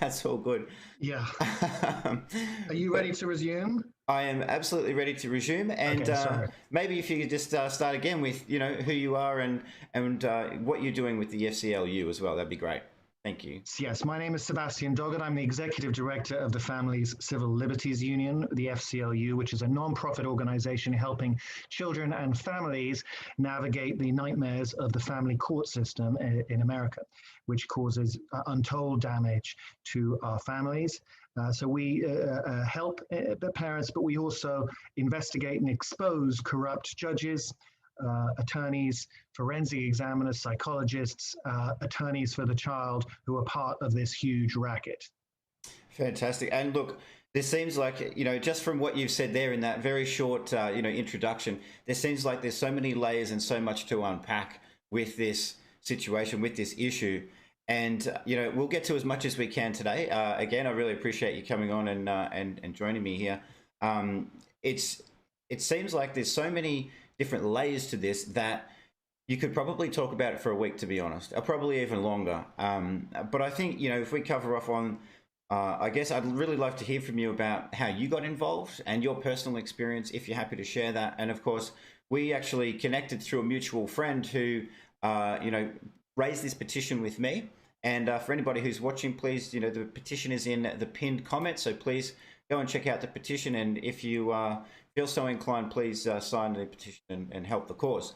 That's all good. Yeah. Um, Are you ready to resume? I am absolutely ready to resume, and Okay, sorry. maybe if you could just start again with who you are and what you're doing with the FCLU as well, that'd be great. Thank you. Yes, my name is Sebastian Doggart. I'm the Executive Director of the Families Civil Liberties Union, the FCLU, which is a non-profit organization helping children and families navigate the nightmares of the family court system in America, which causes untold damage to our families. So we help the parents, but we also investigate and expose corrupt judges, attorneys, forensic examiners, psychologists, attorneys for the child who are part of this huge racket. Fantastic. And look, there seems like, just from what you've said there in that very short, introduction, there seems like there's so many layers and so much to unpack with this situation, with this issue. And, we'll get to as much as we can today. Again, I really appreciate you coming on and joining me here. It seems like there's so many different layers to this that you could probably talk about it for a week, to be honest, or probably even longer. But I think, if we cover off on, I guess I'd really love to hear from you about how you got involved and your personal experience, if you're happy to share that. And of course, we actually connected through a mutual friend who, raised this petition with me. And for anybody who's watching, please, the petition is in the pinned comment. So please go and check out the petition. And if you feel so inclined, please sign the petition and help the cause.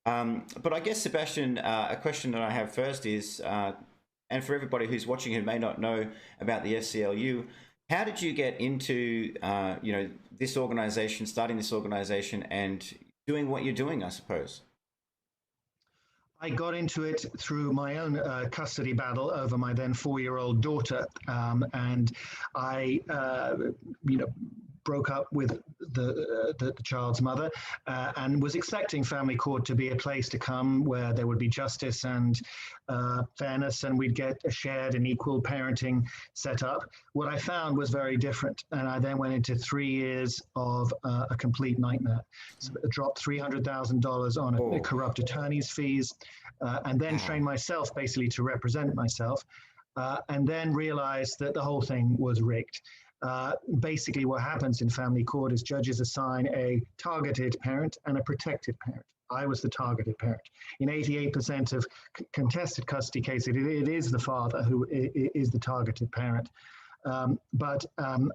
But I guess, Sebastian, a question that I have first is, and for everybody who's watching who may not know about the FCLU, how did you get into, this organization, starting this organization and doing what you're doing, I suppose? I got into it through my own custody battle over my then 4-year-old daughter, and I, broke up with the child's mother and was expecting family court to be a place to come where there would be justice and fairness, and we'd get a shared and equal parenting set up. What I found was very different, and I then went into 3 years of a complete nightmare. So I dropped $300,000 on a corrupt attorney's fees, and then trained myself basically to represent myself, and then realized that the whole thing was rigged. Basically, what happens in family court is judges assign a targeted parent and a protected parent. I was the targeted parent. In 88% of contested custody cases, it is the father who is the targeted parent. But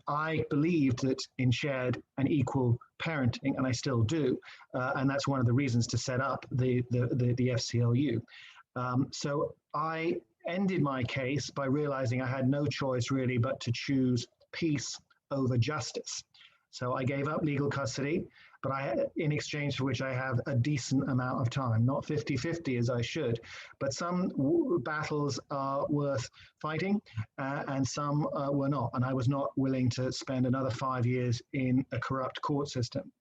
I believed that in shared and equal parenting, and I still do, and that's one of the reasons to set up the FCLU. So I ended my case by realizing I had no choice really but to choose peace over justice. So I gave up legal custody, but in exchange for which I have a decent amount of time, not 50-50 as I should, but some battles are worth fighting and some were not. And I was not willing to spend another 5 years in a corrupt court system.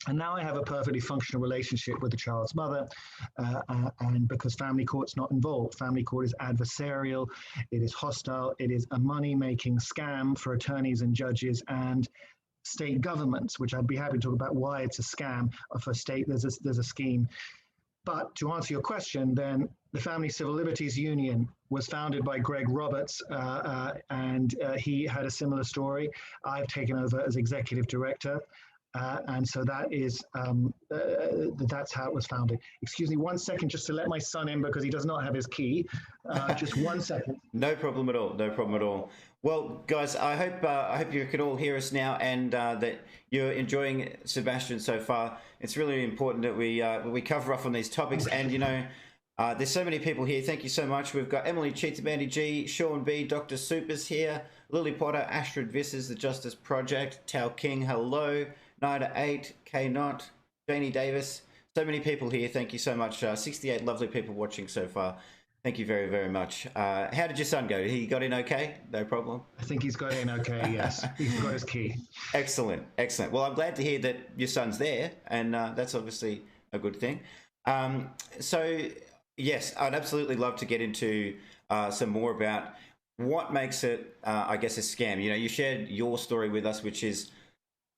And now I have a perfectly functional relationship with the child's mother, and because family court's not involved. Family court is adversarial, it is hostile, it is a money-making scam for attorneys and judges and state governments, which I'd be happy to talk about why it's a scam for state. There's a scheme. But to answer your question, then the Family Civil Liberties Union was founded by Greg Roberts, and he had a similar story. I've taken over as executive director. And so that is that's how it was founded. Excuse me 1 second, just to let my son in because he does not have his key. Just 1 second. No problem at all. No problem at all. Well, guys, I hope you can all hear us now, and that you're enjoying Sebastian so far. It's really important that we cover off on these topics, and there's so many people here. Thank you so much. We've got Emily Cheetah Bandy G, Sean B, Dr. Supers here, Lily Potter, Astrid Visses, The Justice Project, Tao King, hello. Nida 8, K Not, Janie Davis, so many people here. Thank you so much. 68 lovely people watching so far. Thank you very, very much. How did your son go? He got in okay? No problem? I think he's got in okay, yes. He's got his key. Excellent, excellent. Well, I'm glad to hear that your son's there, and that's obviously a good thing. So, yes, I'd absolutely love to get into some more about what makes it, I guess, a scam. You shared your story with us, which is,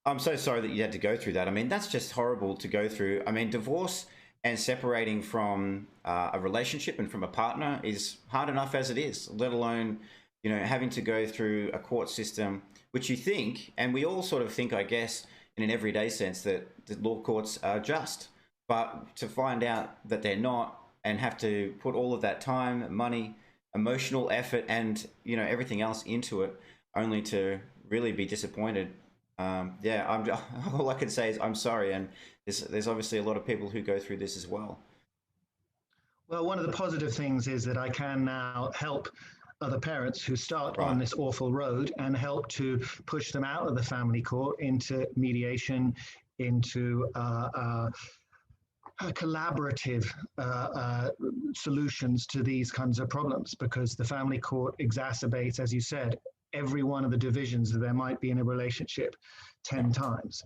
I'm so sorry that you had to go through that. I mean, that's just horrible to go through. I mean, divorce and separating from a relationship and from a partner is hard enough as it is, let alone having to go through a court system, which you think, and we all sort of think, I guess, in an everyday sense, that the law courts are just, but to find out that they're not, and have to put all of that time, money, emotional effort, and everything else into it, only to really be disappointed. All I can say is I'm sorry, and there's obviously a lot of people who go through this as well. Well, one of the positive things is that I can now help other parents who start Right. on this awful road and help to push them out of the family court into mediation, into collaborative solutions to these kinds of problems, because the family court exacerbates, as you said, every one of the divisions that there might be in a relationship 10 times.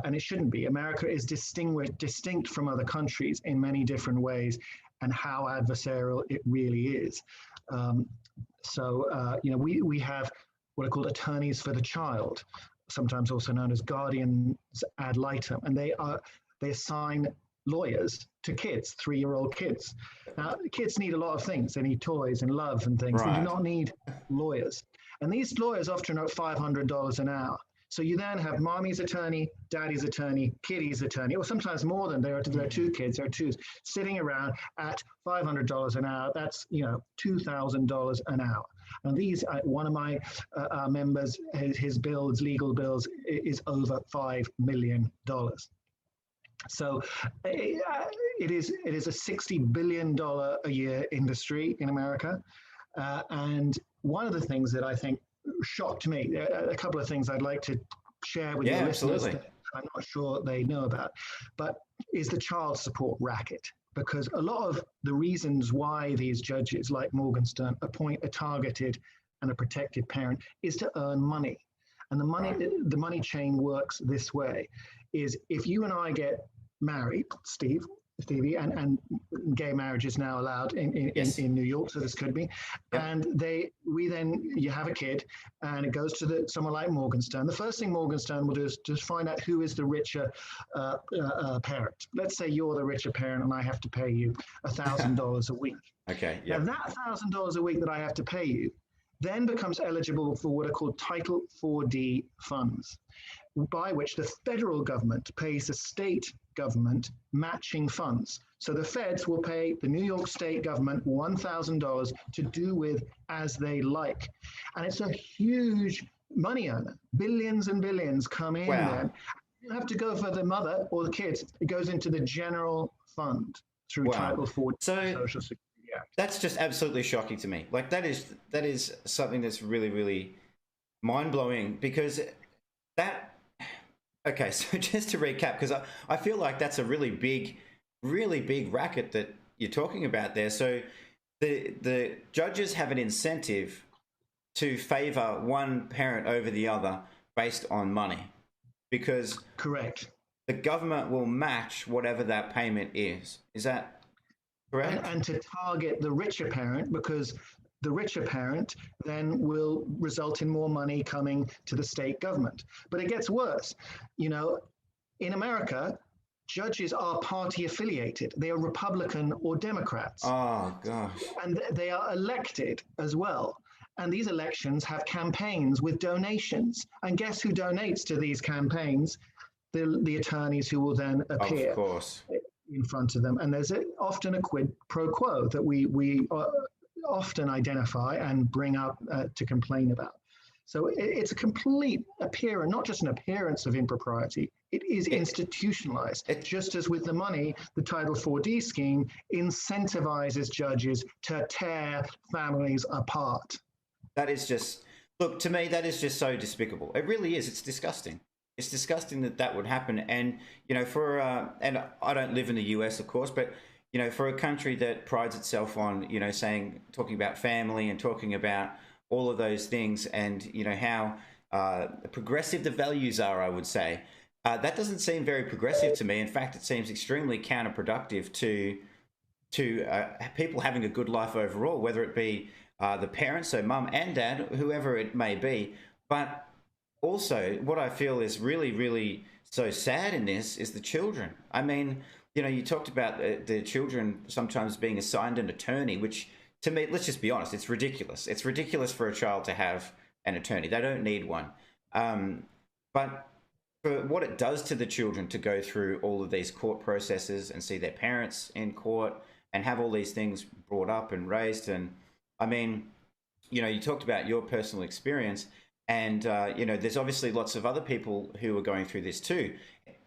And it shouldn't be. America is distinct from other countries in many different ways, and how adversarial it really is. We have what are called attorneys for the child, sometimes also known as guardians ad litem, and they assign lawyers to kids, 3-year-old kids. Now, kids need a lot of things. They need toys and love and things. Right. They do not need lawyers. And these lawyers often are $500 an hour. So you then have mommy's attorney, daddy's attorney, kiddie's attorney, or sometimes more than there are 2 kids, there are 2 sitting around at $500 an hour. That's $2,000 an hour. And these, one of my members, his bills, legal bills, is over $5 million. So it is a $60 billion a year industry in America. And one of the things that I think shocked me, a couple of things I'd like to share with your listeners that I'm not sure they know about, but is the child support racket. Because a lot of the reasons why these judges like Morgenstern appoint a targeted and a protected parent is to earn money. And the money chain works this way, is if you and I get married, Stevie, and gay marriage is now allowed in New York, so this could be. Yep. And you have a kid, and it goes to someone like Morgenstern. The first thing Morgenstern will do is just find out who is the richer parent. Let's say you're the richer parent, and I have to pay you $1,000 a week. Okay. Yep. Now that $1,000 a week that I have to pay you then becomes eligible for what are called Title 4D funds, by which the federal government pays the state government matching funds. So the feds will pay the New York state government $1,000 to do with as they like. And it's a huge money earner. Billions and billions come in there. You don't have to go for the mother or the kids. It goes into the general fund through Title 4D Social Security Act. That's just absolutely shocking to me. Like that is something that's really, really mind-blowing, because okay, so just to recap, because I feel like that's a really big racket that you're talking about there. So the judges have an incentive to favor one parent over the other based on money, because correct, the government will match whatever that payment is. Is that correct? And to target the richer parent, because the richer parent then will result in more money coming to the state government. But it gets worse. In America, judges are party affiliated. They are Republican or Democrats. Oh, gosh. And they are elected as well. And these elections have campaigns with donations. And guess who donates to these campaigns? The attorneys who will then appear in front of them. And there's often a quid pro quo that we often identify and bring up to complain about. So it's a complete appearance, not just an appearance of impropriety, it is institutionalized. Just as with the money, the Title 4D scheme incentivizes judges to tear families apart. That is just, look, to me, that is just so despicable. It really is. It's disgusting. It's disgusting that would happen. And, and I don't live in the US, of course, but for a country that prides itself on, talking about family and talking about all of those things, and, how progressive the values are, I would say, that doesn't seem very progressive to me. In fact, it seems extremely counterproductive to people having a good life overall, whether it be the parents, so mum and dad, whoever it may be. But also, what I feel is really, really so sad in this is the children. I mean, you talked about the children sometimes being assigned an attorney, which to me, let's just be honest, it's ridiculous. It's ridiculous for a child to have an attorney. They don't need one. But for what it does to the children to go through all of these court processes and see their parents in court and have all these things brought up and raised. And I mean, you know, you talked about your personal experience, and, you know, there's obviously lots of other people who are going through this too.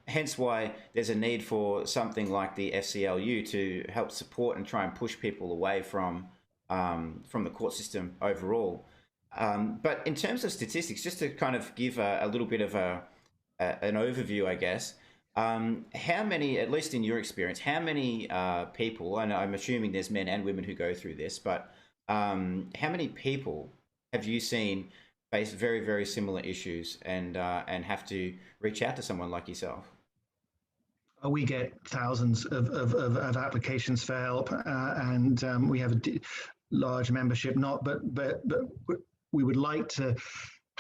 Hence why there's a need for something like the FCLU to help support and try and push people away from the court system overall. But in terms of statistics, just to kind of give a little bit of an overview, I guess, how many, at least in your experience, how many people, and I'm assuming there's men and women who go through this, but how many people have you seen face very, very similar issues and have to reach out to someone like yourself? We get thousands of applications for help, and we have a large membership. But we would like to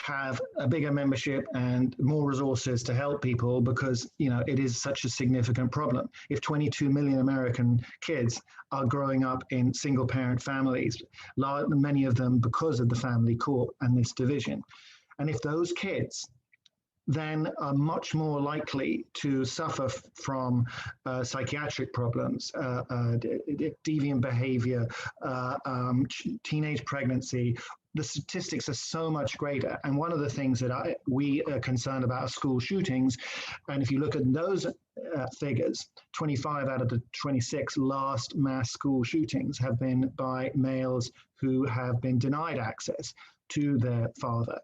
have a bigger membership and more resources to help people, because, you know, it is such a significant problem. If 22 million American kids are growing up in single parent families, many of them because of the family court and this division, and if those kids then are much more likely to suffer from psychiatric problems, deviant behavior, teenage pregnancy. The statistics are so much greater. And one of the things that we are concerned about are school shootings. And if you look at those figures, 25 out of the 26 last mass school shootings have been by males who have been denied access to their father,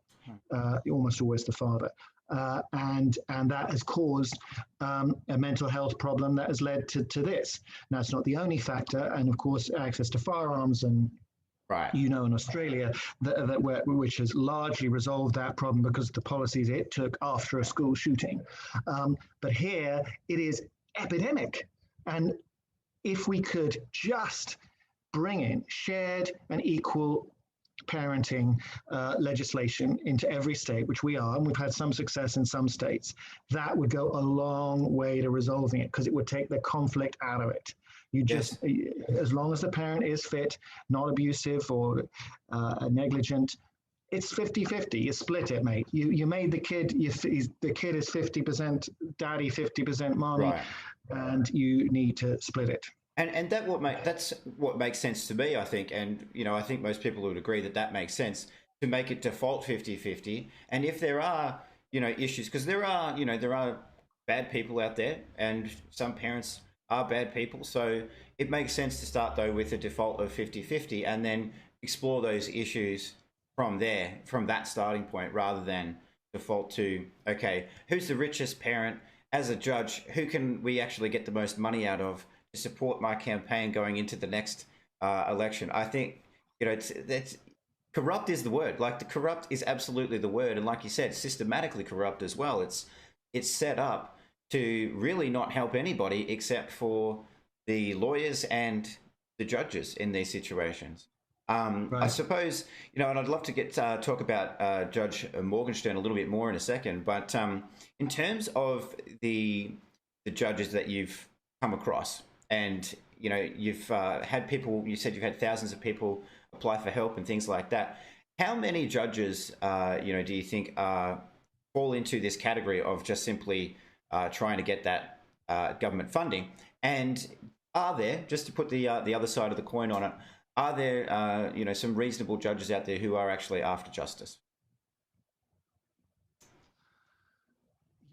almost always the father. And that has caused a mental health problem that has led to this. Now, it's not the only factor, and of course, access to firearms, and right, you know, in Australia, which has largely resolved that problem because of the policies it took after a school shooting. But here, it is epidemic, and if we could just bring in shared and equal parenting legislation into every state, which we are, and we've had some success in some states, that would go a long way to resolving it, because it would take the conflict out of it. You just, as long as the parent is fit, not abusive or negligent, it's 50-50. You split it, mate. You made the kid, the kid is 50% daddy, 50% mommy, right, and you need to split it. And that's what makes sense to me, I think. And, you know, I think most people would agree that makes sense, to make it default 50-50. And if there are, you know, issues, because there are bad people out there, and some parents are bad people. So it makes sense to start, though, with a default of 50-50 and then explore those issues from there, from that starting point, rather than default to, okay, who's the richest parent? As a judge, who can we actually get the most money out of to support my campaign going into the next election? I think, you know, that's corrupt is the word. Like, the corrupt is absolutely the word. And like you said, systematically corrupt as well. It's set up to really not help anybody except for the lawyers and the judges in these situations. Right. I suppose, you know, and I'd love to talk about Judge Morgenstern a little bit more in a second, but in terms of the judges that you've come across, and, you know, you've had people, you said you've had thousands of people apply for help and things like that. How many judges, you know, do you think fall into this category of just simply trying to get that government funding? And are there, just to put the other side of the coin on it, are there, you know, some reasonable judges out there who are actually after justice?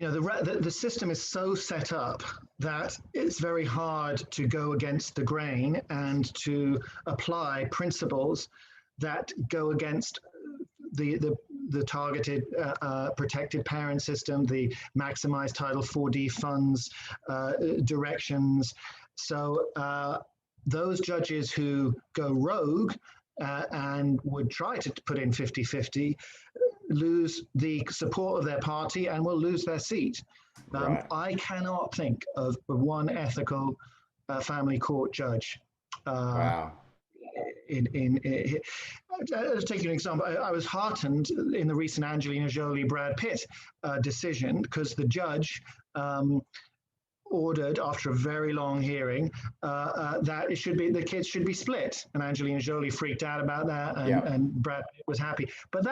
You know, the system is so set up that it's very hard to go against the grain and to apply principles that go against the targeted protected parent system, the maximized Title 4D funds, directions. So those judges who go rogue and would try to put in 50-50 lose the support of their party and will lose their seat. Right. I cannot think of one ethical family court judge. Wow. Let's take an example. I was heartened in the recent Angelina Jolie Brad Pitt decision, because the judge ordered after a very long hearing that the kids should be split. And Angelina Jolie freaked out about that, and Brad Pitt was happy. But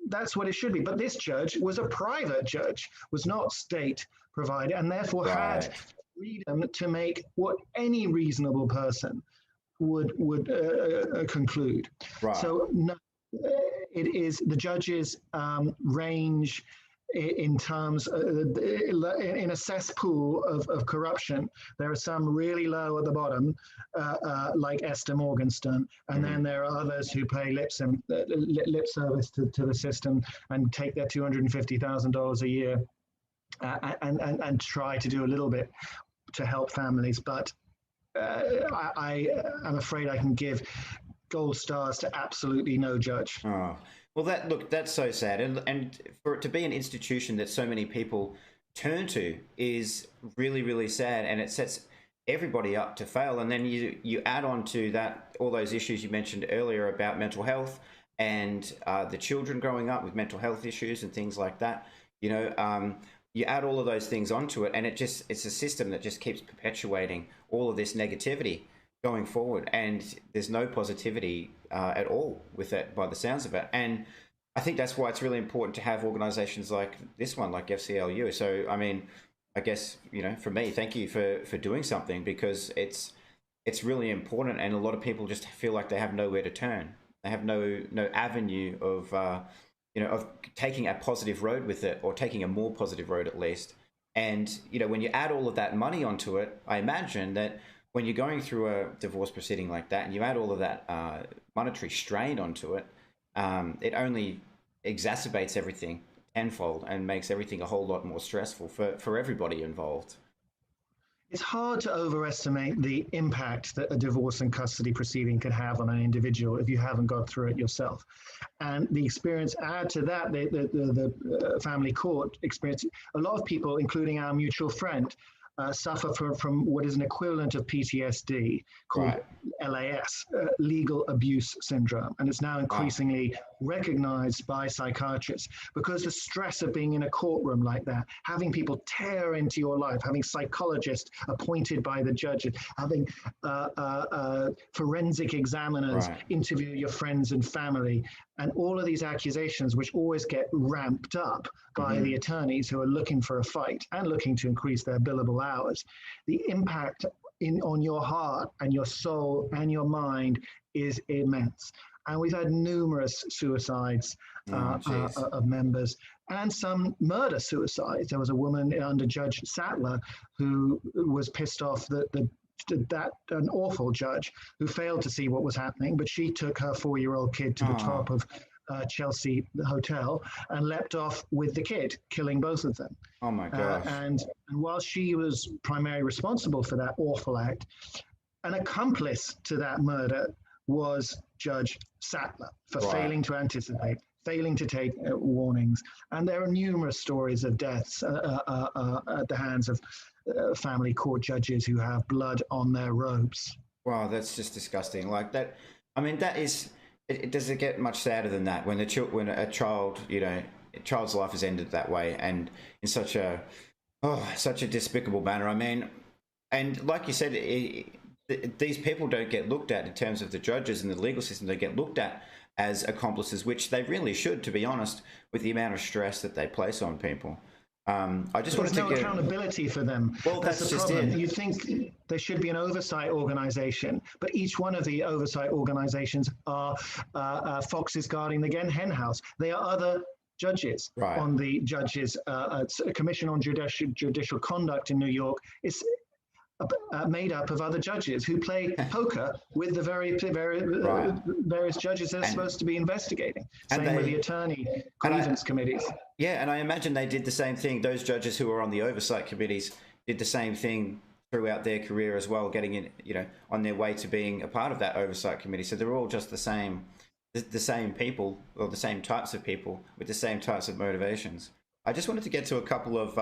that's what it should be. But this judge was a private judge, was not state provided, and therefore had freedom to make what any reasonable person would conclude. Right. So no, it is the judges range in terms in a cesspool of corruption. There are some really low at the bottom, like Esther Morgenstern, and then there are others who pay lip service to the system and take their $250,000 a year and try to do a little bit to help families. But I am afraid I can give gold stars to absolutely no judge. Oh. Well, that's so sad, and for it to be an institution that so many people turn to is really, really sad, and it sets everybody up to fail. And then you add on to that all those issues you mentioned earlier about mental health and the children growing up with mental health issues and things like that. You add all of those things onto it, and it's a system that just keeps perpetuating all of this negativity going forward, and there's no positivity at all with it by the sounds of it. And I think that's why it's really important to have organizations like this one, like FCLU. So I mean, I guess, for me, thank you for doing something, because it's really important, and a lot of people just feel like they have nowhere to turn. They have no avenue of of taking a positive road with it, or taking a more positive road at least. And when you add all of that money onto it, I imagine that when you're going through a divorce proceeding like that, and you add all of that monetary strain onto it, it only exacerbates everything tenfold and makes everything a whole lot more stressful for everybody involved. It's hard to overestimate the impact that a divorce and custody proceeding can have on an individual if you haven't gone through it yourself. And the experience, add to that, the family court experience. A lot of people, including our mutual friend, suffer from what is an equivalent of PTSD called LAS, legal abuse syndrome. And it's now increasingly recognized by psychiatrists, because the stress of being in a courtroom like that, having people tear into your life, having psychologists appointed by the judges, having forensic examiners interview your friends and family, and all of these accusations, which always get ramped up by the attorneys who are looking for a fight and looking to increase their billable hours. The impact on your heart and your soul and your mind is immense. And we've had numerous suicides of members, and some murder suicides. There was a woman under Judge Sattler who was pissed off that an awful judge who failed to see what was happening, but she took her 4-year-old kid to the top of Chelsea Hotel and leapt off with the kid, killing both of them. Oh my gosh. And while she was primarily responsible for that awful act, an accomplice to that murder was Judge Sattler for failing to anticipate, failing to take warnings. And there are numerous stories of deaths at the hands of family court judges who have blood on their robes. Wow, that's just disgusting. Like that, I mean, that is, it doesn't get much sadder than that when a child, a child's life is ended that way, and in such a despicable manner. I mean, and like you said, these people don't get looked at in terms of the judges and the legal system. They get looked at as accomplices, which they really should, to be honest, with the amount of stress that they place on people. I just wanted to get accountability for them. Well, that's the problem. You think there should be an oversight organization, but each one of the oversight organizations are foxes guarding the hen house. They are other judges on the judges Commission on Judicial Conduct in New York. Is made up of other judges who play poker with the various judges they're supposed to be investigating. Same with the attorney grievance committees. Yeah, and I imagine they did the same thing. Those judges who are on the oversight committees did the same thing throughout their career as well, getting in, on their way to being a part of that oversight committee. So they're all just the same people, or the same types of people with the same types of motivations. I just wanted to get to a couple of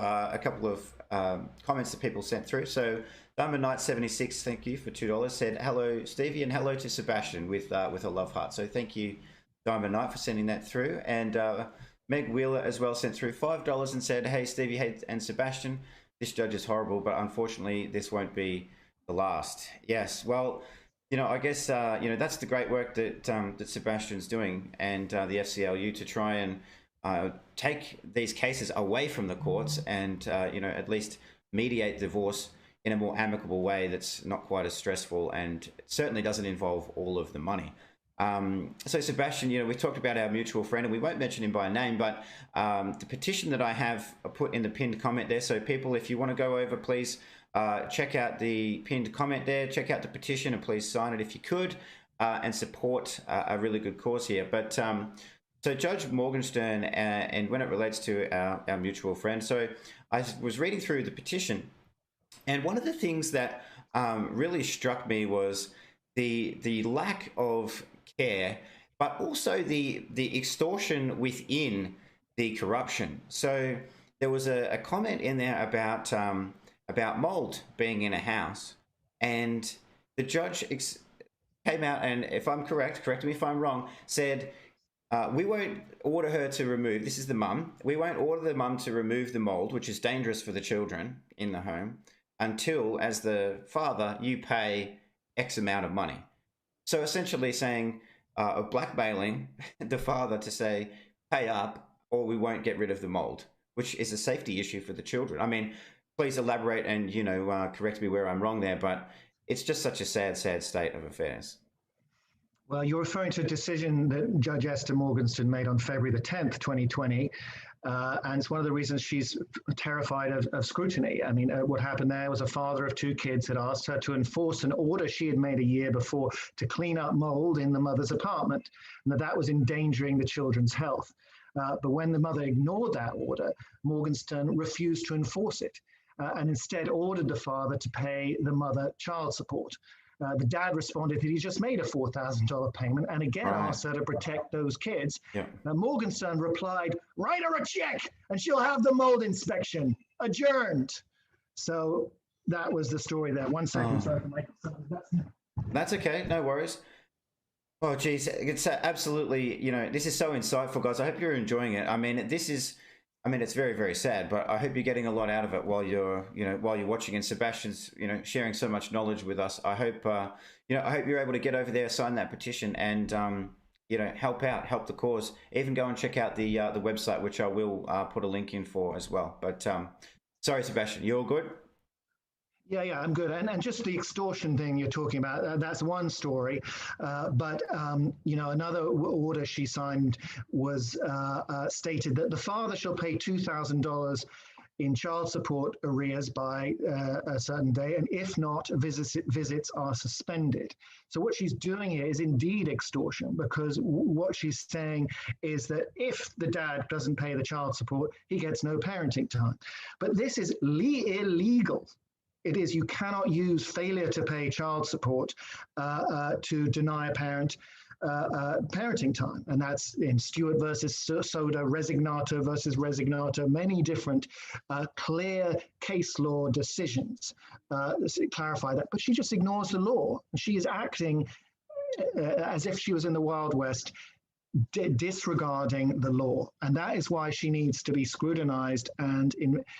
comments that people sent through. So Diamond Knight 76, thank you for $2. Said hello Stevie, and hello to Sebastian with a love heart. So thank you, Diamond Knight, for sending that through. And Meg Wheeler as well sent through $5 and said, hey Stevie, hey and Sebastian, this judge is horrible, but unfortunately, this won't be the last. Yes, well, I guess that's the great work that that Sebastian's doing, and the FCLU, to try and take these cases away from the courts, and at least mediate divorce in a more amicable way that's not quite as stressful, and certainly doesn't involve all of the money. So Sebastian, we talked about our mutual friend, and we won't mention him by name, but the petition that I have put in the pinned comment there. So people, if you want to go over, please check out the pinned comment there, check out the petition, and please sign it if you could, and support a really good cause here. But so Judge Morgenstern, and when it relates to our mutual friend, so I was reading through the petition, and one of the things that really struck me was the lack of care, but also the extortion within the corruption. So there was a comment in there about mold being in a house, and the judge came out, and if I'm correct me if I'm wrong, said, we won't order her to remove, this is the mum, we won't order the mum to remove the mold, which is dangerous for the children in the home, until, as the father, you pay X amount of money. So essentially saying, blackmailing the father to say, pay up or we won't get rid of the mold, which is a safety issue for the children. I mean, please elaborate and, correct me where I'm wrong there, but it's just such a sad, sad state of affairs. Well, you're referring to a decision that Judge Esther Morgenstern made on February the 10th, 2020. And it's one of the reasons she's terrified of scrutiny. I mean, what happened there was a father of two kids had asked her to enforce an order she had made a year before to clean up mold in the mother's apartment, and that was endangering the children's health. But when the mother ignored that order, Morgenstern refused to enforce it, and instead ordered the father to pay the mother child support. The dad responded that he just made a $4,000 payment and again asked her to protect those kids. Yeah. Morgenstern replied, write her a check and she'll have the mold inspection adjourned. So that was the story there. 1 second. Sorry, That's okay. No worries. Oh, geez. It's absolutely, this is so insightful, guys. I hope you're enjoying it. I mean, it's very, very sad, but I hope you're getting a lot out of it while you're watching. And Sebastian's, sharing so much knowledge with us. I hope, I hope you're able to get over there, sign that petition, and help the cause. Even go and check out the website, which I will put a link in for as well. But sorry, Sebastian, you all good? Yeah, I'm good. And just the extortion thing you're talking about, that's one story. But another order she signed was stated that the father shall pay $2,000 in child support arrears by a certain day, and if not, visits are suspended. So what she's doing here is indeed extortion, because what she's saying is that if the dad doesn't pay the child support, he gets no parenting time. But this is illegal. It is, you cannot use failure to pay child support to deny a parent parenting time. And that's in Stewart versus Soda, Resignato versus Resignato, many different clear case law decisions clarify that. But she just ignores the law. She is acting as if she was in the Wild West, disregarding the law. And that is why she needs to be scrutinized and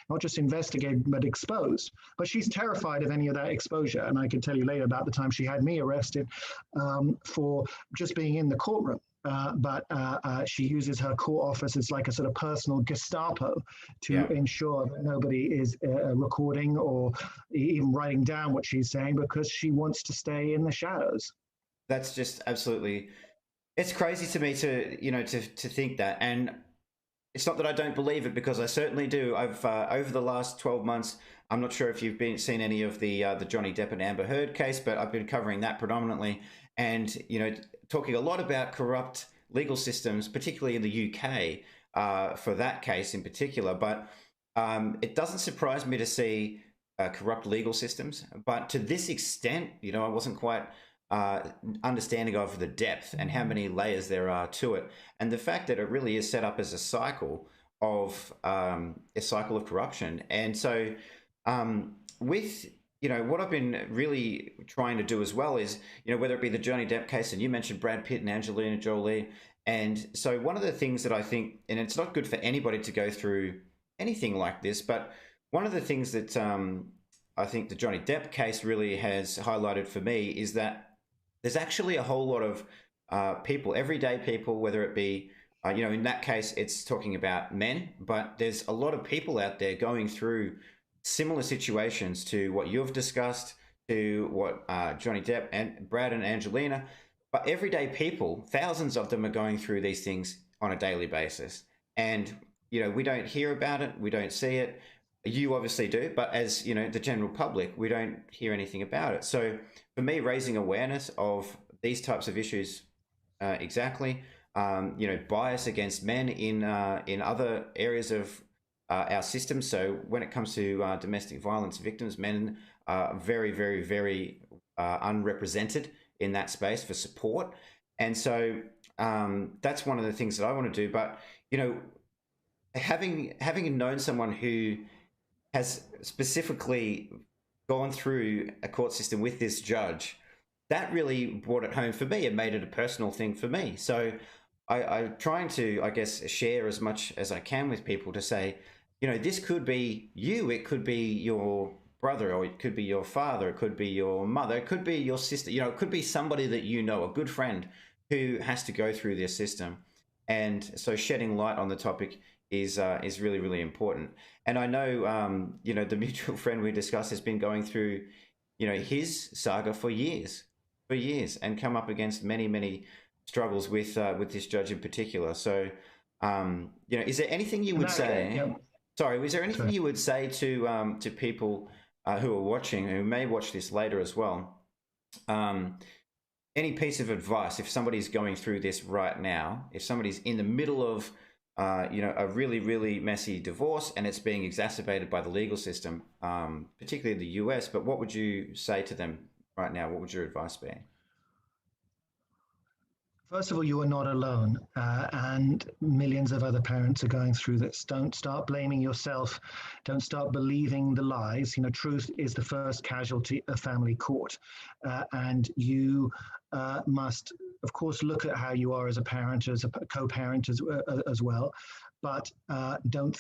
not just investigated, but exposed. But she's terrified of any of that exposure. And I can tell you later about the time she had me arrested for just being in the courtroom. But she uses her court office as like a sort of personal Gestapo to ensure that nobody is recording or even writing down what she's saying, because she wants to stay in the shadows. That's just absolutely... It's crazy to me to think that, and it's not that I don't believe it, because I certainly do. I've over the last 12 months, I'm not sure if you've seen any of the Johnny Depp and Amber Heard case, but I've been covering that predominantly, and talking a lot about corrupt legal systems, particularly in the UK, for that case in particular. But it doesn't surprise me to see corrupt legal systems, but to this extent, I wasn't quite understanding of the depth and how many layers there are to it, and the fact that it really is set up as a cycle of corruption. And so with what I've been really trying to do as well is, whether it be the Johnny Depp case, and you mentioned Brad Pitt and Angelina Jolie, and so one of the things that I think, and it's not good for anybody to go through anything like this, but one of the things that I think the Johnny Depp case really has highlighted for me is that there's actually a whole lot of people, everyday people, whether it be, in that case, it's talking about men, but there's a lot of people out there going through similar situations to what you've discussed, to what Johnny Depp and Brad and Angelina, but everyday people, thousands of them are going through these things on a daily basis. And, we don't hear about it, we don't see it. You obviously do, but as the general public, we don't hear anything about it. So for me, raising awareness of these types of issues, exactly, bias against men in other areas of our system. So when it comes to domestic violence victims, men are very, very, very unrepresented in that space for support. And so that's one of the things that I want to do. But having known someone who has specifically gone through a court system with this judge, that really brought it home for me and made it a personal thing for me. So I'm trying to, I guess, share as much as I can with people to say, this could be you, it could be your brother, or it could be your father, it could be your mother, it could be your sister, it could be somebody that a good friend who has to go through this system. And so shedding light on the topic is really, really important. And I know, the mutual friend we discussed has been going through, his saga for years, and come up against many, many struggles with this judge in particular. So, is there anything you would say? Yeah. Sorry, was there anything you would say to people who are watching, who may watch this later as well? Any piece of advice if somebody's going through this right now, if somebody's in the middle of a really, really messy divorce and it's being exacerbated by the legal system, particularly the US, but what would you say to them right now? What would your advice be? First of all, you are not alone, and millions of other parents are going through this. Don't start blaming yourself. Don't start believing the lies. Truth is the first casualty of family court, and you must, of course, look at how you are as a parent, as a co-parent as well. But don't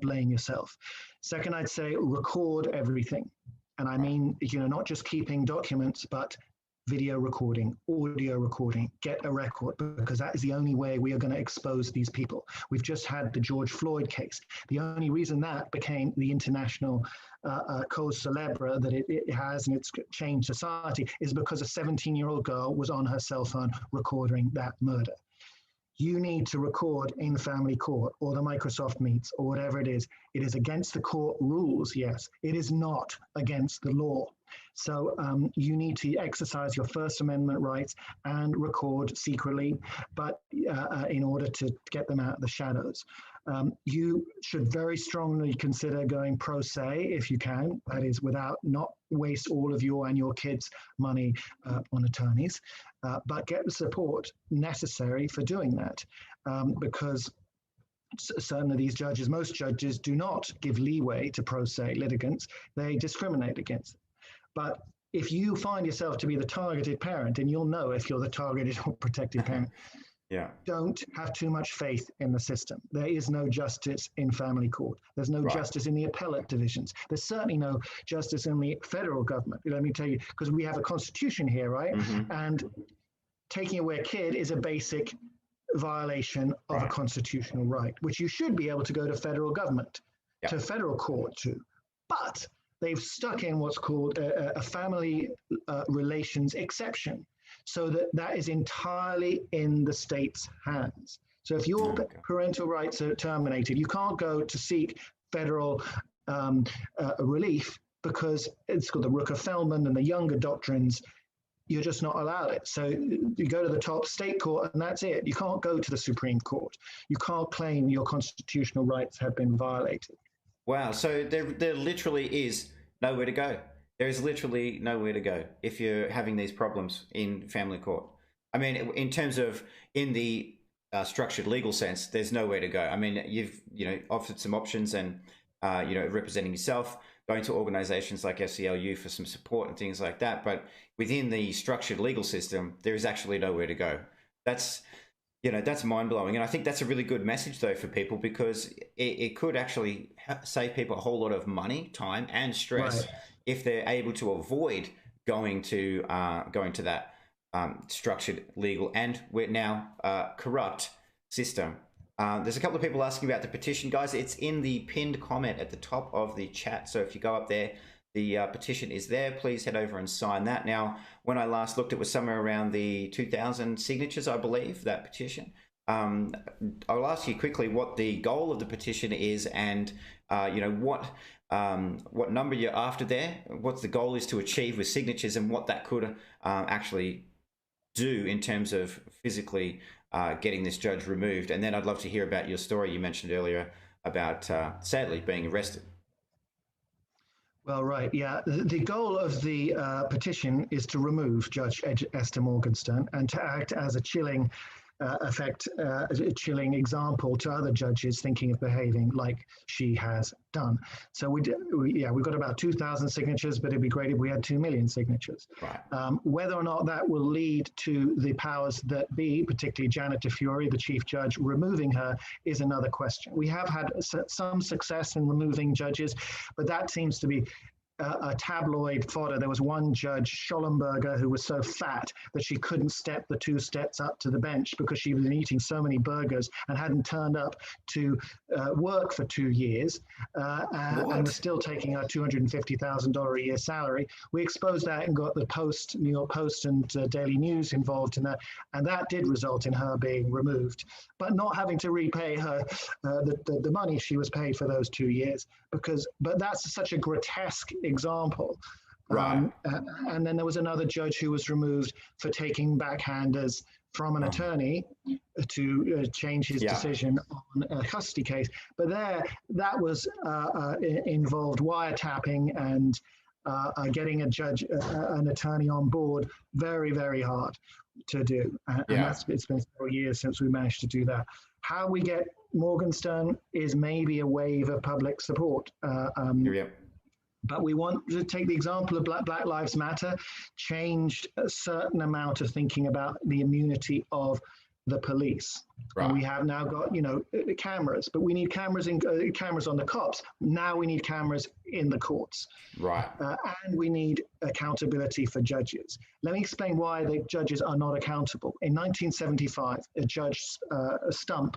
blame yourself. Second, I'd say record everything. And I mean, not just keeping documents, but video recording, audio recording, get a record, because that is the only way we are going to expose these people. We've just had the George Floyd case. The only reason that became the international cause célèbre that it has, and it's changed society, is because a 17-year-old girl was on her cell phone recording that murder. You need to record in family court or the Microsoft Meets or whatever it is. It is against the court rules, yes. It is not against the law. So you need to exercise your First Amendment rights and record secretly, but in order to get them out of the shadows. You should very strongly consider going pro se if you can, that is not waste all of your and your kids' money on attorneys, but get the support necessary for doing that, because certain of these judges, most judges do not give leeway to pro se litigants, they discriminate against them. But if you find yourself to be the targeted parent, and you'll know if you're the targeted or protected parent, don't have too much faith in the system. There is no justice in family court. There's no justice in the appellate divisions. There's certainly no justice in the federal government. Let me tell you, because we have a constitution here, right? Mm-hmm. And taking away a kid is a basic violation of a constitutional right, which you should be able to go to federal government, to federal court to. But they've stuck in what's called a family relations exception, so that is entirely in the state's hands. So if your parental rights are terminated, you can't go to seek federal relief, because it's called the Rooker-Feldman and the Younger doctrines. You're just not allowed it. So you go to the top state court and that's it. You can't go to the Supreme Court. You can't claim your constitutional rights have been violated. Wow. So there literally is nowhere to go. There is literally nowhere to go if you're having these problems in family court. I mean, in terms of in the structured legal sense, there's nowhere to go. I mean, you've offered some options and representing yourself, going to organizations like FCLU for some support and things like that. But within the structured legal system, there is actually nowhere to go. That's That's mind-blowing. And I think that's a really good message, though, for people, because it could actually save people a whole lot of money, time, and stress if they're able to avoid going to that structured, legal, and we're now corrupt system. There's a couple of people asking about the petition, guys. It's in the pinned comment at the top of the chat. So if you go up there, the petition is there. Please head over and sign that. Now, when I last looked, it was somewhere around the 2,000 signatures, I believe, that petition. I'll ask you quickly what the goal of the petition is, and what number you're after there, what the goal is to achieve with signatures, and what that could actually do in terms of physically getting this judge removed. And then I'd love to hear about your story you mentioned earlier about sadly being arrested. Well, right, yeah. The goal of the petition is to remove Judge Esther Morgenstern and to act as a chilling a chilling example to other judges thinking of behaving like she has done. So we've got about 2,000 signatures, but it'd be great if we had 2 million signatures. Right. Whether or not that will lead to the powers that be, particularly Janet DeFury, the chief judge, removing her is another question. We have had some success in removing judges, but that seems to be a tabloid fodder. There was one judge, Schollenberger, who was so fat that she couldn't step the 2 steps up to the bench because she was eating so many burgers and hadn't turned up to work for 2 years and was still taking her $250,000 a year salary. We exposed that and got the Post, New York Post, and Daily News involved in that, and that did result in her being removed, but not having to repay her the money she was paid for those 2 years. But that's such a grotesque example. Right. And then there was another judge who was removed for taking backhanders from an attorney to change his decision on a custody case. But that was involved wiretapping and getting an attorney on board, very, very hard to do. And it's been several years since we managed to do that. How we get Morgenstern is maybe a wave of public support. But we want to take the example of Black Lives Matter, changed a certain amount of thinking about the immunity of the police. Right. And we have now got, cameras, but we need cameras on the cops. Now we need cameras in the courts. Right. And we need accountability for judges. Let me explain why the judges are not accountable. In 1975, Judge Stump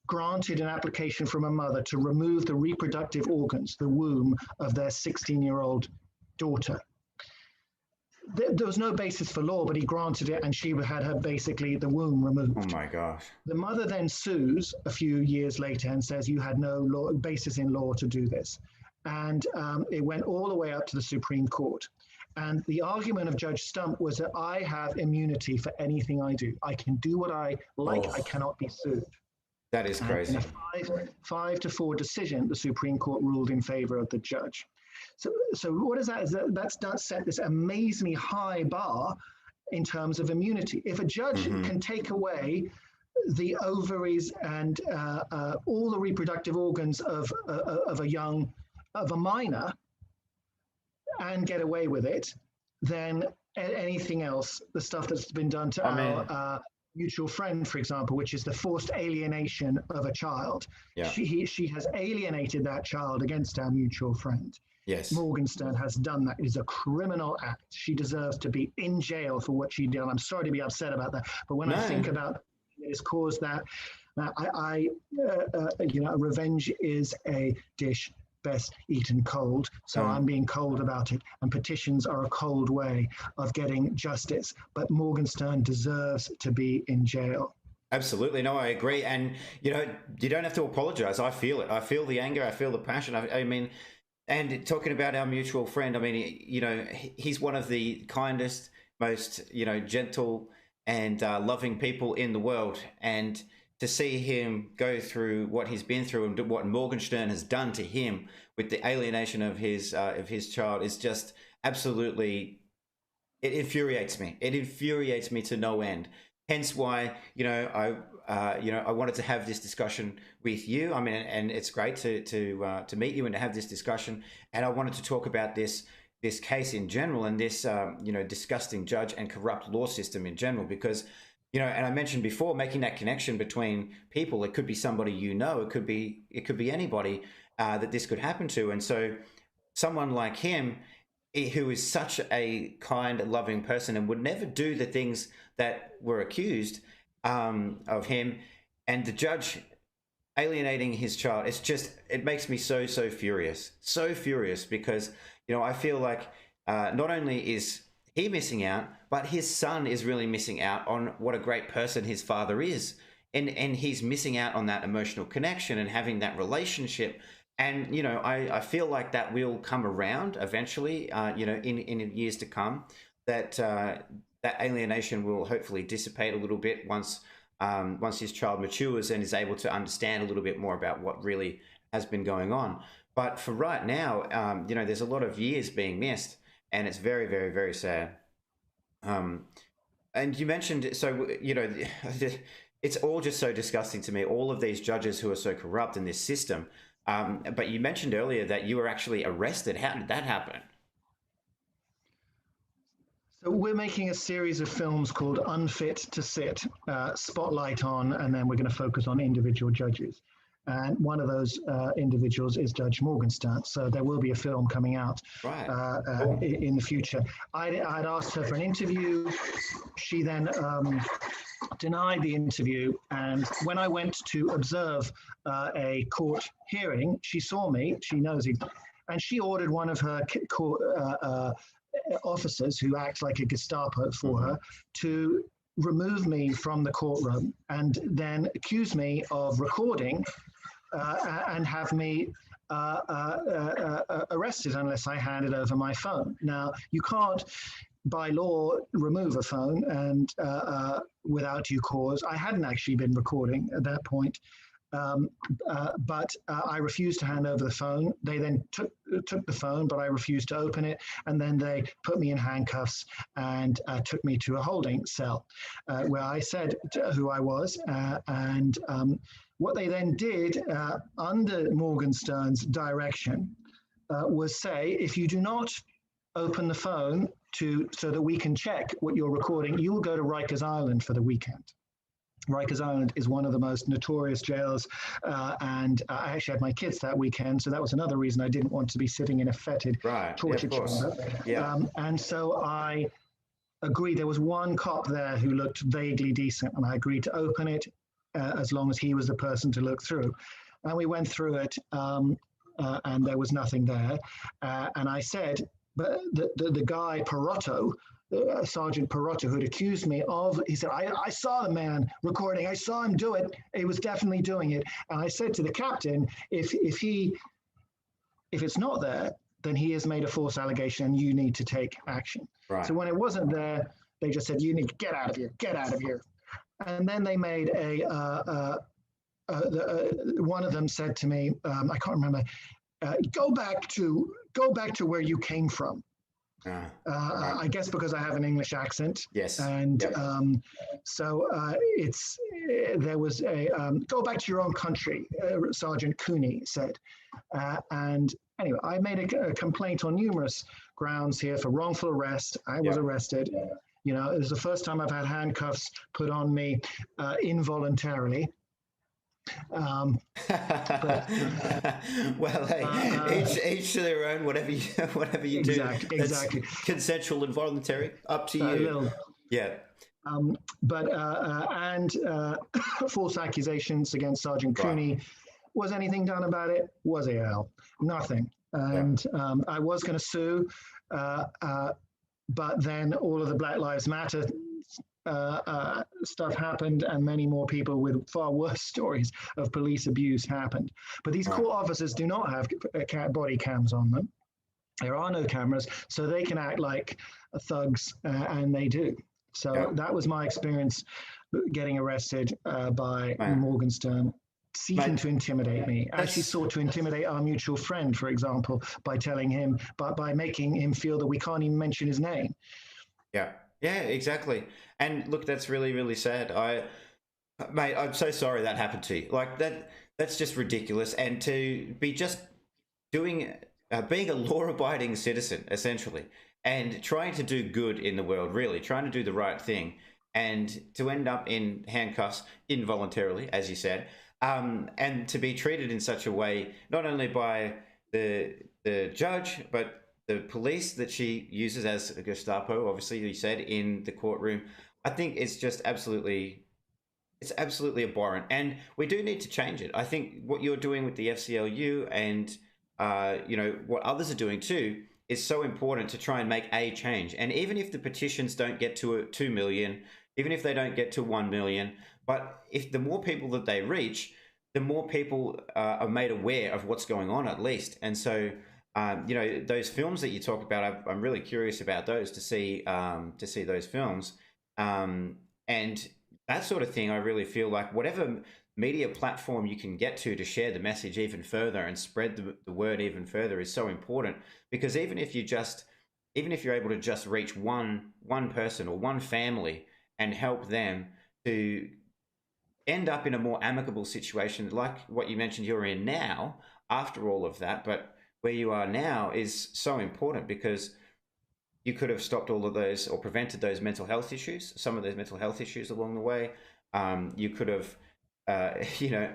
granted an application from a mother to remove the reproductive organs, the womb, of their 16-year-old daughter. There was no basis for law, but he granted it, and she had her basically the womb removed. Oh my gosh. The mother then sues a few years later and says you had no basis in law to do this. And it went all the way up to the Supreme Court. And the argument of Judge Stump was that I have immunity for anything I do. I can do what I like. I cannot be sued. That is crazy. In a 5-4 decision, the Supreme Court ruled in favor of the judge. So what is that? That's set this amazingly high bar in terms of immunity. If a judge can take away the ovaries and all the reproductive organs of a minor and get away with it, then anything else, the stuff that's been done to our mutual friend, for example, which is the forced alienation of a child. Yeah. She has alienated that child against our mutual friend. Yes. Morgenstern has done that. It is a criminal act. She deserves to be in jail for what she did. I'm sorry to be upset about that, but when I think about it has caused that, revenge is a dish best eaten cold. So I'm being cold about it. And petitions are a cold way of getting justice. But Morgenstern deserves to be in jail. Absolutely. No, I agree. And, you don't have to apologize. I feel it. I feel the anger. I feel the passion. I mean, and talking about our mutual friend, I mean, he's one of the kindest, most, gentle and loving people in the world. And to see him go through what he's been through and what Morgenstern has done to him with the alienation of his child is just absolutely, it infuriates me. It infuriates me to no end. Hence why, I wanted to have this discussion with you. I mean, and it's great to meet you and to have this discussion. And I wanted to talk about this case in general and this, disgusting judge and corrupt law system in general, because, you know, and I mentioned before, making that connection between people. It could be somebody you know, it could be anybody that this could happen to. And so someone like him, who is such a kind, loving person and would never do the things that were accused of him, and the judge alienating his child, it makes me so furious, because, you know, I feel like not only is he missing out, but his son is really missing out on what a great person his father is. And he's missing out on that emotional connection and having that relationship. And, you know, I feel like that will come around eventually, you know, in years to come, that that alienation will hopefully dissipate a little bit once his child matures and is able to understand a little bit more about what really has been going on. But for right now, you know, there's a lot of years being missed, and it's very sad. And you mentioned, so, you know, it's all just so disgusting to me, all of these judges who are so corrupt in this system. But you mentioned earlier that you were actually arrested. How did that happen? So we're making a series of films called Unfit to Sit, spotlight on, and then we're going to focus on individual judges. And one of those individuals is Judge Morgenstern. So there will be a film coming out in the future. I'd asked her for an interview. She then denied the interview. And when I went to observe a court hearing, she saw me, she knows it, and she ordered one of her court officers, who act like a Gestapo for her, to remove me from the courtroom and then accuse me of recording and have me arrested unless I handed over my phone. Now, you can't, by law, remove a phone and without due cause. I hadn't actually been recording at that point, but I refused to hand over the phone. They then took the phone, but I refused to open it, and then they put me in handcuffs and took me to a holding cell, where I said who I was, and what they then did under Morgenstern's direction was say, if you do not open the phone so that we can check what you're recording, you will go to Rikers Island for the weekend. Rikers Island is one of the most notorious jails, and I actually had my kids that weekend, so that was another reason I didn't want to be sitting in a fetid torture chamber. And so I agreed. There was one cop there who looked vaguely decent, and I agreed to open it as long as he was the person to look through. And we went through it, and there was nothing there. And I said, but the guy, Perotto, Sergeant Perotto, who had accused me of, he said, I saw the man recording. I saw him do it. He was definitely doing it. And I said to the captain, if it's not there, then he has made a false allegation and you need to take action. So when it wasn't there, they just said, you need to get out of here, get out of here. And then they made one of them said to me, I can't remember, go back to where you came from. I guess because I have an English accent. Yes. And so there was a go back to your own country, Sergeant Cooney said. And anyway, I made a complaint on numerous grounds here for wrongful arrest. I was arrested. You know, it was the first time I've had handcuffs put on me involuntarily. Well, hey, each to their own. Whatever you do, exactly. Consensual and voluntary, up to you. And false accusations against Sergeant Cooney. Was anything done about it? Was it, Al? Nothing. And I was going to sue, but then all of the Black Lives Matter stuff happened, and many more people with far worse stories of police abuse happened. But these court officers do not have body cams on them. There are no cameras, so they can act like thugs, and they do. So that was my experience getting arrested by Morgenstern, seeking to intimidate me. Actually sought to intimidate our mutual friend, for example, by telling him, by making him feel that we can't even mention his name. Yeah, exactly. And look, that's really, really sad. Mate, I'm so sorry that happened to you. Like that's just ridiculous. And to be just being a law-abiding citizen, essentially, and trying to do good in the world, really, trying to do the right thing. and to end up in handcuffs involuntarily, as you said, and to be treated in such a way, not only by the judge, but the police that she uses as a Gestapo, obviously, you said, in the courtroom, I think it's just it's absolutely abhorrent. And we do need to change it. I think what you're doing with the FCLU and, what others are doing too, is so important to try and make a change. And even if the petitions don't get to 2 million, even if they don't get to 1 million, but if the more people that they reach, the more people are made aware of what's going on, at least. And so, those films that you talk about, I'm really curious about those, to see those films, and that sort of thing. I really feel like whatever media platform you can get to share the message even further and spread the word even further is so important, because even if you're able to just reach one person or one family and help them to end up in a more amicable situation, like what you mentioned you're in now after all of that, but where you are now is so important, because you could have stopped all of those or prevented those mental health issues, some of those mental health issues along the way. You could have,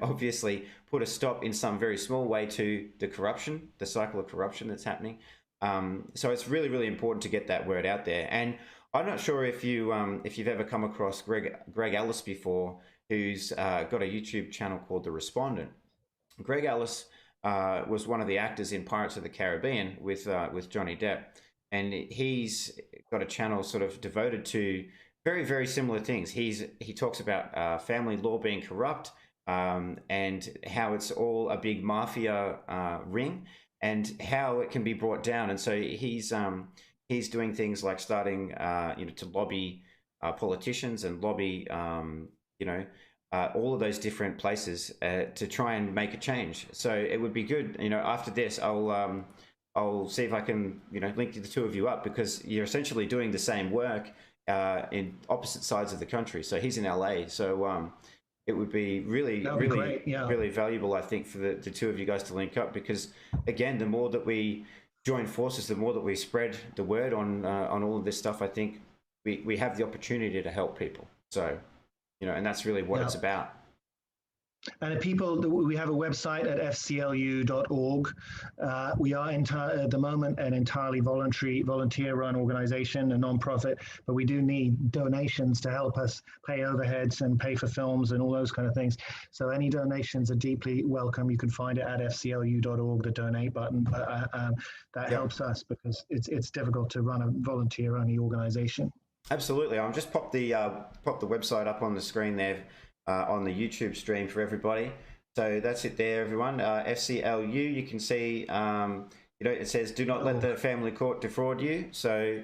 obviously put a stop in some very small way to the corruption, the cycle of corruption that's happening. So it's really, really important to get that word out there. And I'm not sure if you've ever come across Greg Ellis before, who's got a YouTube channel called The Respondent. Greg Ellis was one of the actors in Pirates of the Caribbean with Johnny Depp, and he's got a channel sort of devoted to very, very similar things. He talks about family law being corrupt, and how it's all a big mafia ring, and how it can be brought down. And so he's doing things like starting to lobby politicians and lobby all of those different places to try and make a change. So it would be good, after this, I'll see if I can, link the two of you up, because you're essentially doing the same work in opposite sides of the country. So he's in LA. So it would be really, really valuable, I think, for the two of you guys to link up, because again, the more that we join forces, the more that we spread the word on all of this stuff, I think we have the opportunity to help people. So, and that's really what it's about. And we have a website at FCLU.org. We are at the moment an entirely volunteer-run organization, a nonprofit, but we do need donations to help us pay overheads and pay for films and all those kind of things. So any donations are deeply welcome. You can find it at FCLU.org, the donate button. That helps us, because it's difficult to run a volunteer-only organization. Absolutely. I'll just pop the website up on the screen there. On the YouTube stream for everybody. So that's it there, everyone. FCLU, you can see, it says, do not let the family court defraud you. So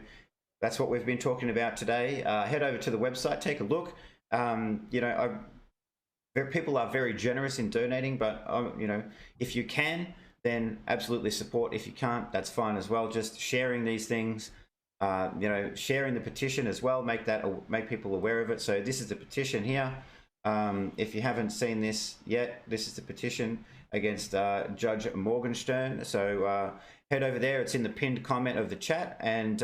that's what we've been talking about today. Head over to the website, take a look. People are very generous in donating, but, if you can, then absolutely support. If you can't, that's fine as well. Just sharing these things, sharing the petition as well, make people aware of it. So this is the petition here. If you haven't seen this yet, this is the petition against Judge Morgenstern. So head over there. It's in the pinned comment of the chat. And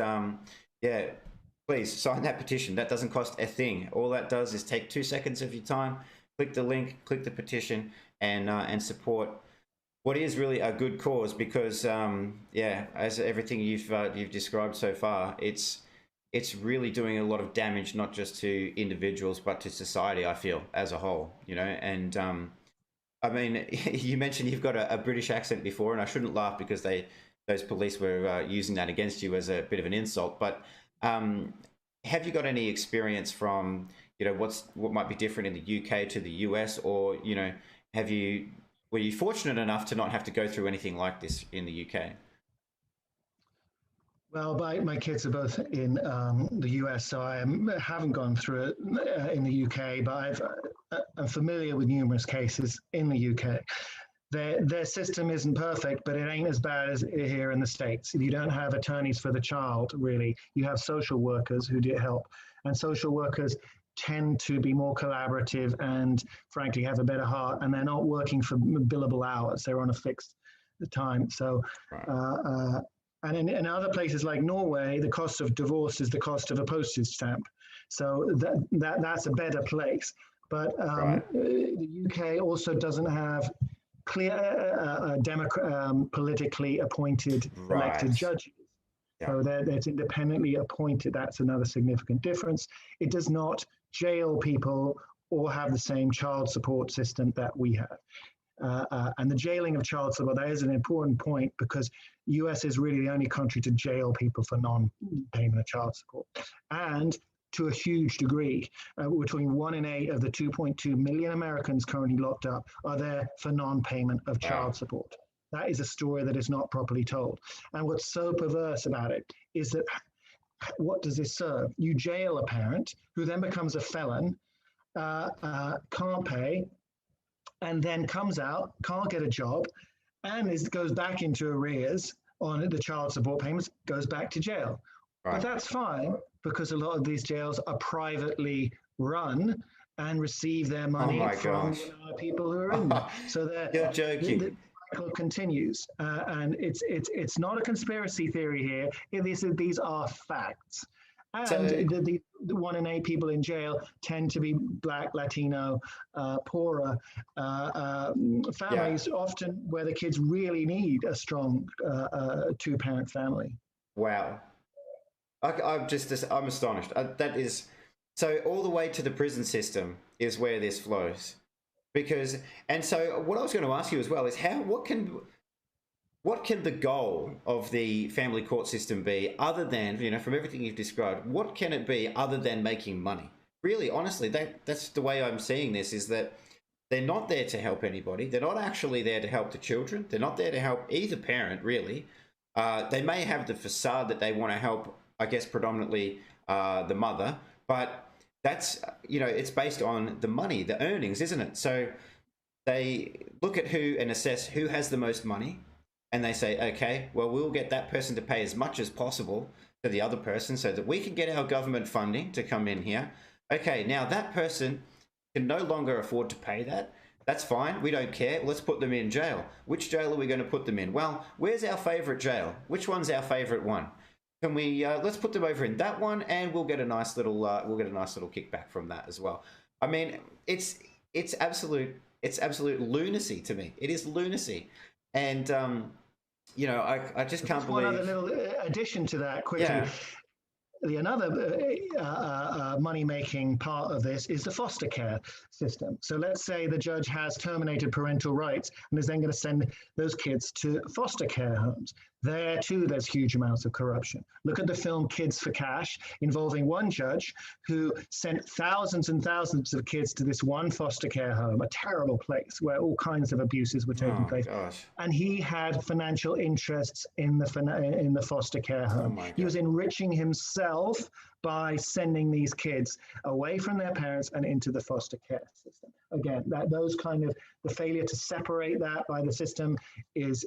please sign that petition. That doesn't cost a thing. All that does is take 2 seconds of your time, click the link, click the petition, and support what is really a good cause. Because, as everything you've described so far, it's really doing a lot of damage, not just to individuals, but to society, I feel, as a whole, and I mean, you mentioned you've got a British accent before, and I shouldn't laugh because those police were using that against you as a bit of an insult, but have you got any experience from, what might be different in the UK to the US, or, were you fortunate enough to not have to go through anything like this in the UK? Well, my kids are both in the US, so I haven't gone through it in the UK, but I'm familiar with numerous cases in the UK. Their system isn't perfect, but it ain't as bad as here in the States. You don't have attorneys for the child, really. You have social workers who do help, and social workers tend to be more collaborative and, frankly, have a better heart, and they're not working for billable hours. They're on a fixed time. So. And in other places like Norway, the cost of divorce is the cost of a postage stamp. So that's a better place. But Right. the UK also doesn't have clear politically appointed elected Right. judges. Yeah. So that's independently appointed. That's another significant difference. It does not jail people or have the same child support system that we have. And the jailing of child support, that is an important point because US is really the only country to jail people for non-payment of child support. And to a huge degree, we're talking 1 in 8 of the 2.2 million Americans currently locked up are there for non-payment of Wow. child support. That is a story that is not properly told. And what's so perverse about it is that what does this serve? You jail a parent who then becomes a felon, can't pay, and then comes out, can't get a job, and goes back into arrears on the child support payments, goes back to jail. Right. But that's fine because a lot of these jails are privately run and receive their money from people who are in there. So you're joking. The cycle continues, and it's not a conspiracy theory here. These are facts. And so, the 1 in 8 people in jail tend to be Black, Latino, poorer families, often where the kids really need a strong 2-parent family. Wow. I'm astonished. That is, so all the way to the prison system is where this flows. Because, and so what I was going to ask you as well is what can the goal of the family court system be other than, from everything you've described, what can it be other than making money? Really, honestly, that's the way I'm seeing this, is that they're not there to help anybody. They're not actually there to help the children. They're not there to help either parent, really. They may have the facade that they want to help, I guess, predominantly the mother, but that's, it's based on the money, the earnings, isn't it? So they look at who and assess who has the most money. And they say, okay, well, we'll get that person to pay as much as possible to the other person so that we can get our government funding to come in here. Okay, now that person can no longer afford to pay that. That's fine. We don't care. Let's put them in jail. Which jail are we going to put them in? Well, where's our favorite jail? Which one's our favorite one? Can we let's put them over in that one, and we'll get a nice little kickback from that as well. I mean, it's absolute lunacy to me. It is lunacy, and I just can't believe. One other little addition to that quickly. Yeah. Another money-making part of this is the foster care system. So let's say the judge has terminated parental rights and is then going to send those kids to foster care homes. There, too, there's huge amounts of corruption. Look at the film Kids for Cash, involving one judge who sent thousands and thousands of kids to this one foster care home, a terrible place where all kinds of abuses were taking place. Gosh. And he had financial interests in the foster care home. He was enriching himself by sending these kids away from their parents and into the foster care system. Again, the failure to separate that by the system is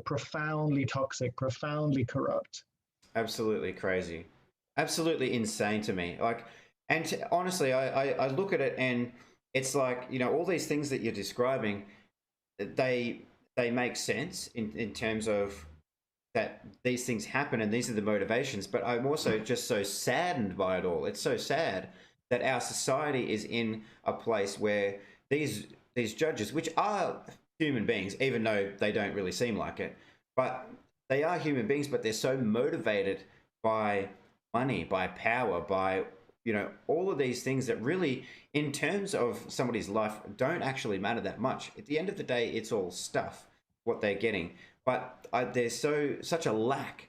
profoundly toxic, profoundly corrupt. Absolutely crazy, absolutely insane to me. Honestly, I look at it and it's like, all these things that you're describing, they make sense in terms of that these things happen and these are the motivations, but I'm also just so saddened by it all. It's so sad that our society is in a place where these judges, which are human beings, even though they don't really seem like it, but they are human beings, but they're so motivated by money, by power, by all of these things that really, in terms of somebody's life, don't actually matter that much. At the end of the day, it's all stuff, what they're getting. But there's such a lack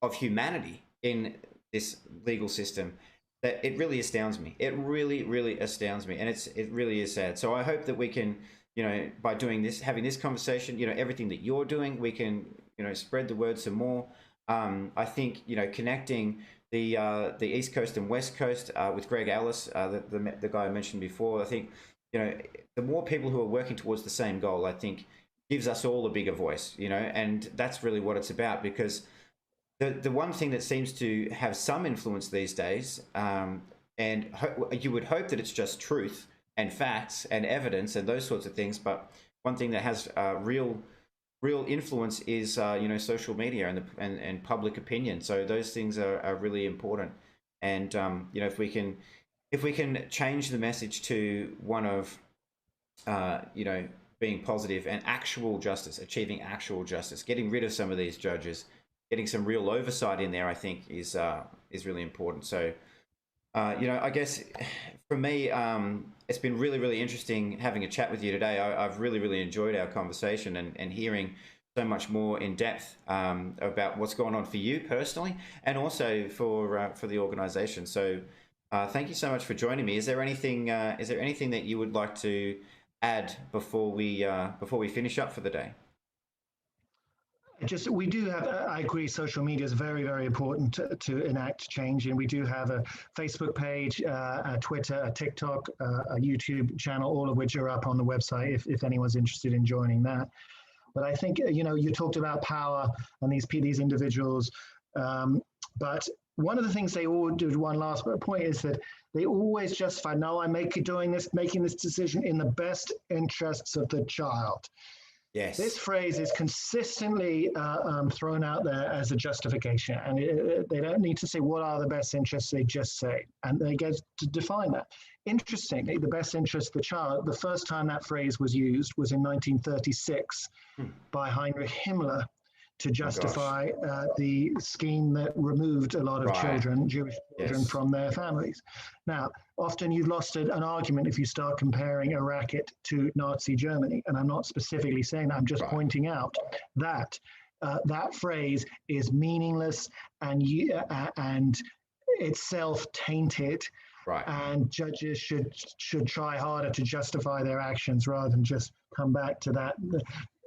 of humanity in this legal system that it really astounds me. It really, really astounds me, and it really is sad. So I hope that we can, by doing this, having this conversation, everything that you're doing, we can, spread the word some more. I think connecting the East Coast and West Coast with Greg Ellis, the guy I mentioned before. I think the more people who are working towards the same goal, I think, gives us all a bigger voice, and that's really what it's about. Because the one thing that seems to have some influence these days, and you would hope that it's just truth and facts and evidence and those sorts of things, but one thing that has real influence is social media and public opinion. So those things are really important. And if we can change the message to one of being positive and actual justice, achieving actual justice, getting rid of some of these judges, getting some real oversight in there, I think is really important. So, I guess for me, it's been really, really interesting having a chat with you today. I've really, really enjoyed our conversation and hearing so much more in depth about what's going on for you personally, and also for the organisation. So, thank you so much for joining me. Is there anything that you would like to add before we finish up for the day? We do have, I agree, social media is very, very important to enact change. And we do have a Facebook page, a Twitter, a TikTok, a YouTube channel, all of which are up on the website if anyone's interested in joining that. But I think, you talked about power and these individuals. But one of the things they all do, one last point, is that they always justify, no, I'm making this decision in the best interests of the child. Yes. This phrase is consistently thrown out there as a justification, and they don't need to say what are the best interests, they just say, and they get to define that. Interestingly, the best interest of the child, the first time that phrase was used was in 1936 by Heinrich Himmler to justify the scheme that removed a lot of children, Jewish children, from their families. Now, often you've lost an argument if you start comparing a racket to Nazi Germany, and I'm not specifically saying that, I'm just pointing out that that phrase is meaningless and itself tainted, and judges should try harder to justify their actions rather than just come back to that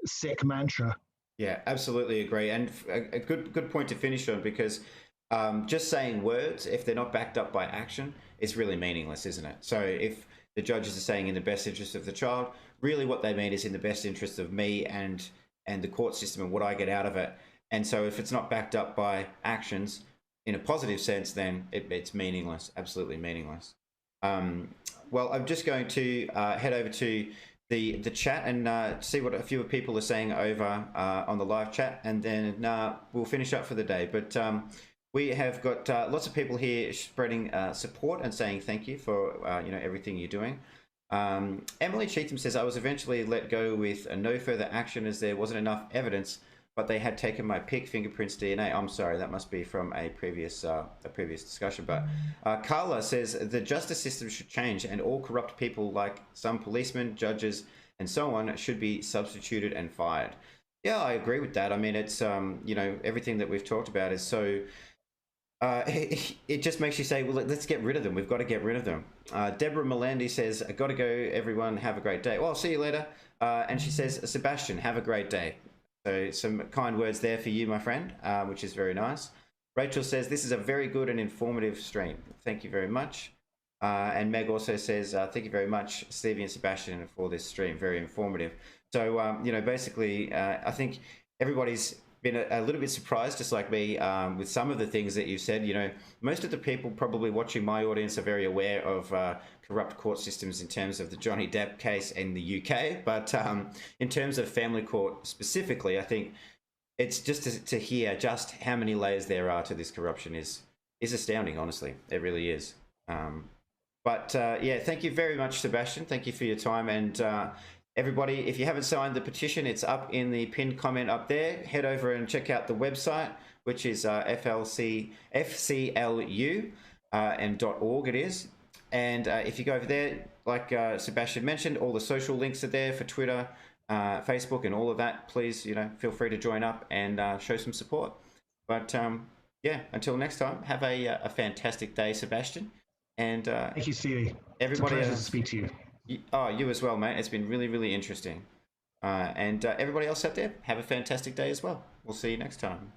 sick mantra. Yeah, absolutely agree. And a good point to finish on, because just saying words, if they're not backed up by action, is really meaningless, isn't it? So if the judges are saying in the best interest of the child, really what they mean is in the best interest of me and the court system and what I get out of it. And so if it's not backed up by actions in a positive sense, then it's meaningless, absolutely meaningless. Well, I'm just going to head over to the chat and see what a few people are saying over on the live chat, and then we'll finish up for the day. But we have got lots of people here spreading support and saying thank you for everything you're doing. Emily Cheatham says, I was eventually let go with no further action as there wasn't enough evidence, but they had taken my pic, fingerprints, DNA. I'm sorry, that must be from a previous discussion. But Carla says the justice system should change, and all corrupt people, like some policemen, judges, and so on, should be substituted and fired. Yeah, I agree with that. I mean, it's everything that we've talked about is so. It just makes you say, well, let's get rid of them. We've got to get rid of them. Deborah Melandi says, got to go, everyone. Have a great day. Well, I'll see you later. And she says, Sebastian, have a great day. So some kind words there for you, my friend, which is very nice. Rachel says, this is a very good and informative stream. Thank you very much. And Meg also says, thank you very much, Stevie and Sebastian, for this stream. Very informative. So, basically, I think everybody's been a little bit surprised, just like me, with some of the things that you've said. Most of the people probably watching my audience are very aware of corrupt court systems in terms of the Johnny Depp case in the UK. But in terms of family court specifically, I think it's just to hear just how many layers there are to this corruption is astounding, honestly. It really is. But thank you very much, Sebastian. Thank you for your time. And everybody, if you haven't signed the petition, it's up in the pinned comment up there. Head over and check out the website, which is FCLU and .org it is. And if you go over there, like Sebastian mentioned, all the social links are there for Twitter, Facebook, and all of that. Please, feel free to join up and show some support. But until next time, have a fantastic day, Sebastian. And thank you, Stevie. Everybody, it's a pleasure to speak to you. You as well, mate. It's been really, really interesting. And everybody else out there, have a fantastic day as well. We'll see you next time.